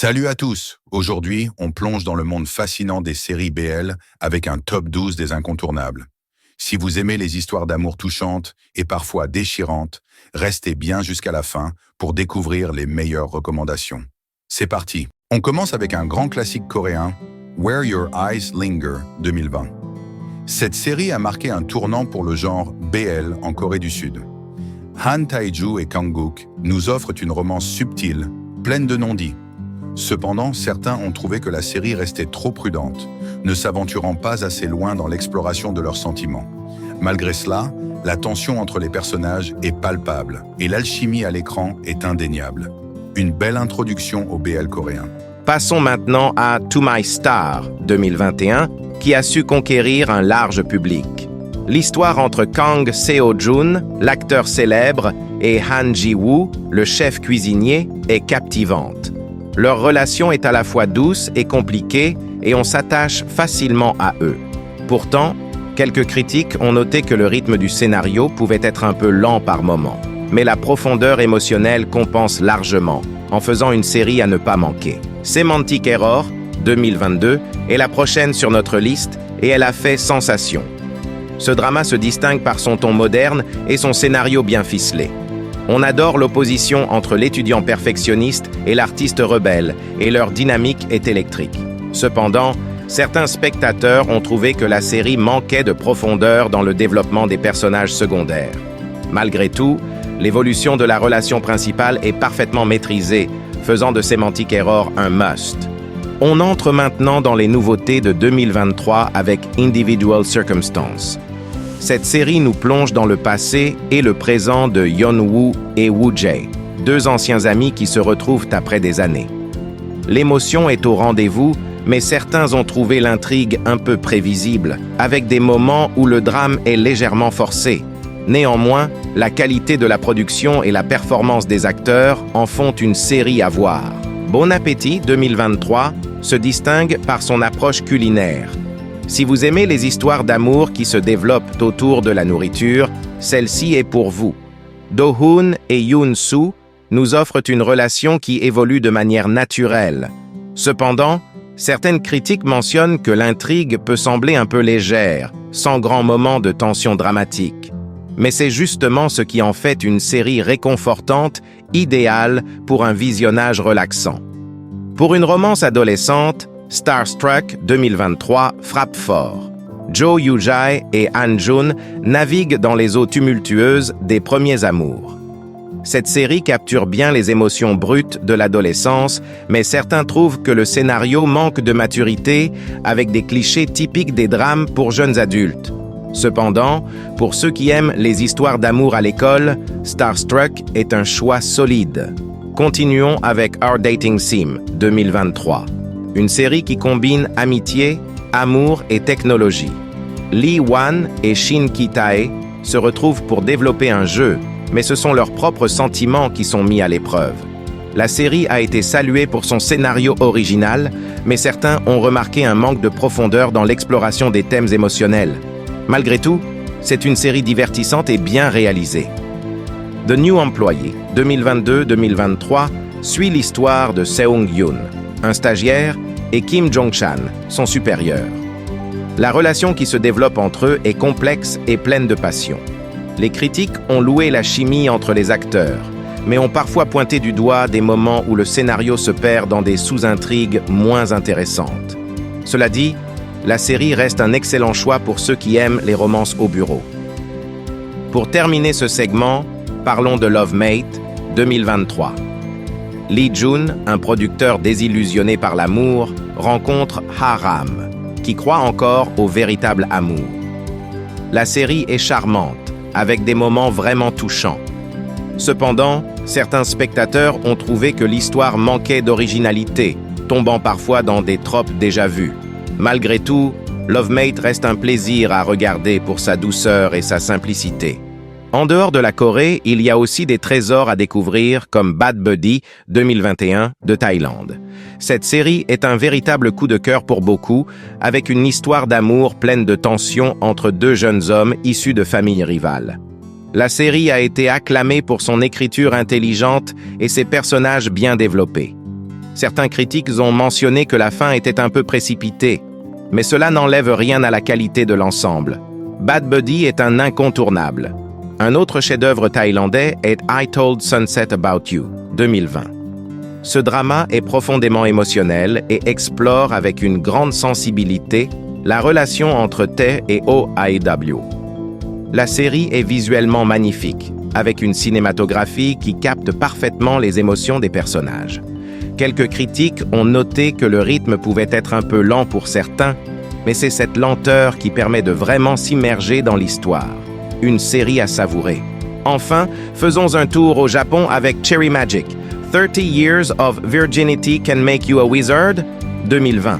Salut à tous! Aujourd'hui, on plonge dans le monde fascinant des séries BL avec un top 12 des incontournables. Si vous aimez les histoires d'amour touchantes et parfois déchirantes, restez bien jusqu'à la fin pour découvrir les meilleures recommandations. C'est parti! On commence avec un grand classique coréen, Where Your Eyes Linger 2020. Cette série a marqué un tournant pour le genre BL en Corée du Sud. Han Tae-ju et Kang-gook nous offrent une romance subtile, pleine de non-dits. Cependant, certains ont trouvé que la série restait trop prudente, ne s'aventurant pas assez loin dans l'exploration de leurs sentiments. Malgré cela, la tension entre les personnages est palpable et l'alchimie à l'écran est indéniable. Une belle introduction au BL coréen. Passons maintenant à To My Star 2021, qui a su conquérir un large public. L'histoire entre Kang Seo-jun, l'acteur célèbre, et Han Ji-woo, le chef cuisinier, est captivante. Leur relation est à la fois douce et compliquée et on s'attache facilement à eux. Pourtant, quelques critiques ont noté que le rythme du scénario pouvait être un peu lent par moments. Mais la profondeur émotionnelle compense largement, en faisant une série à ne pas manquer. Semantic Error 2022 est la prochaine sur notre liste et elle a fait sensation. Ce drama se distingue par son ton moderne et son scénario bien ficelé. On adore l'opposition entre l'étudiant perfectionniste et l'artiste rebelle, et leur dynamique est électrique. Cependant, certains spectateurs ont trouvé que la série manquait de profondeur dans le développement des personnages secondaires. Malgré tout, l'évolution de la relation principale est parfaitement maîtrisée, faisant de Semantic Error un must. On entre maintenant dans les nouveautés de 2023 avec Individual Circumstance. Cette série nous plonge dans le passé et le présent de Yeon-woo et Woo-jae, deux anciens amis qui se retrouvent après des années. L'émotion est au rendez-vous, mais certains ont trouvé l'intrigue un peu prévisible, avec des moments où le drame est légèrement forcé. Néanmoins, la qualité de la production et la performance des acteurs en font une série à voir. Bon Appétit 2023 se distingue par son approche culinaire. Si vous aimez les histoires d'amour qui se développent autour de la nourriture, celle-ci est pour vous. Do-hoon et Yoon-soo nous offrent une relation qui évolue de manière naturelle. Cependant, certaines critiques mentionnent que l'intrigue peut sembler un peu légère, sans grand moment de tension dramatique. Mais c'est justement ce qui en fait une série réconfortante, idéale pour un visionnage relaxant. Pour une romance adolescente, Starstruck 2023 frappe fort. Jo Yoo-jae et Han Jun naviguent dans les eaux tumultueuses des premiers amours. Cette série capture bien les émotions brutes de l'adolescence, mais certains trouvent que le scénario manque de maturité avec des clichés typiques des drames pour jeunes adultes. Cependant, pour ceux qui aiment les histoires d'amour à l'école, Starstruck est un choix solide. Continuons avec Our Dating Sim 2023. Une série qui combine amitié, amour et technologie. Lee Wan et Shin Ki-tae se retrouvent pour développer un jeu, mais ce sont leurs propres sentiments qui sont mis à l'épreuve. La série a été saluée pour son scénario original, mais certains ont remarqué un manque de profondeur dans l'exploration des thèmes émotionnels. Malgré tout, c'est une série divertissante et bien réalisée. The New Employee 2022-2023 suit l'histoire de Seung-yoon, un stagiaire, et Kim Jong-chan, son supérieur. La relation qui se développe entre eux est complexe et pleine de passion. Les critiques ont loué la chimie entre les acteurs, mais ont parfois pointé du doigt des moments où le scénario se perd dans des sous-intrigues moins intéressantes. Cela dit, la série reste un excellent choix pour ceux qui aiment les romances au bureau. Pour terminer ce segment, parlons de Lovemate 2023. Lee Jun, un producteur désillusionné par l'amour, rencontre Ha-ram, qui croit encore au véritable amour. La série est charmante, avec des moments vraiment touchants. Cependant, certains spectateurs ont trouvé que l'histoire manquait d'originalité, tombant parfois dans des tropes déjà vues. Malgré tout, Lovemate reste un plaisir à regarder pour sa douceur et sa simplicité. En dehors de la Corée, il y a aussi des trésors à découvrir comme Bad Buddy 2021 de Thaïlande. Cette série est un véritable coup de cœur pour beaucoup, avec une histoire d'amour pleine de tensions entre deux jeunes hommes issus de familles rivales. La série a été acclamée pour son écriture intelligente et ses personnages bien développés. Certains critiques ont mentionné que la fin était un peu précipitée, mais cela n'enlève rien à la qualité de l'ensemble. Bad Buddy est un incontournable. Un autre chef-d'œuvre thaïlandais est I Told Sunset About You, 2020. Ce drama est profondément émotionnel et explore avec une grande sensibilité la relation entre Tae et Oh Aw. La série est visuellement magnifique, avec une cinématographie qui capte parfaitement les émotions des personnages. Quelques critiques ont noté que le rythme pouvait être un peu lent pour certains, mais c'est cette lenteur qui permet de vraiment s'immerger dans l'histoire. Une série à savourer. Enfin, faisons un tour au Japon avec Cherry Magic, 30 Years of Virginity Can Make You a Wizard, 2020.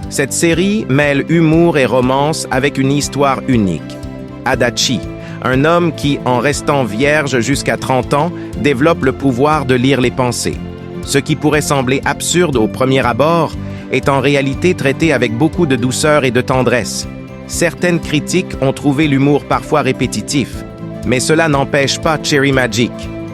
Cette série mêle humour et romance avec une histoire unique. Adachi, un homme qui, en restant vierge jusqu'à 30 ans, développe le pouvoir de lire les pensées. Ce qui pourrait sembler absurde au premier abord est en réalité traité avec beaucoup de douceur et de tendresse. Certaines critiques ont trouvé l'humour parfois répétitif, mais cela n'empêche pas Cherry Magic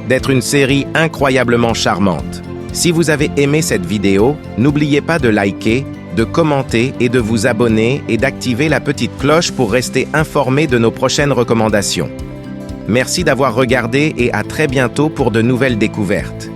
d'être une série incroyablement charmante. Si vous avez aimé cette vidéo, n'oubliez pas de liker, de commenter et de vous abonner et d'activer la petite cloche pour rester informé de nos prochaines recommandations. Merci d'avoir regardé et à très bientôt pour de nouvelles découvertes.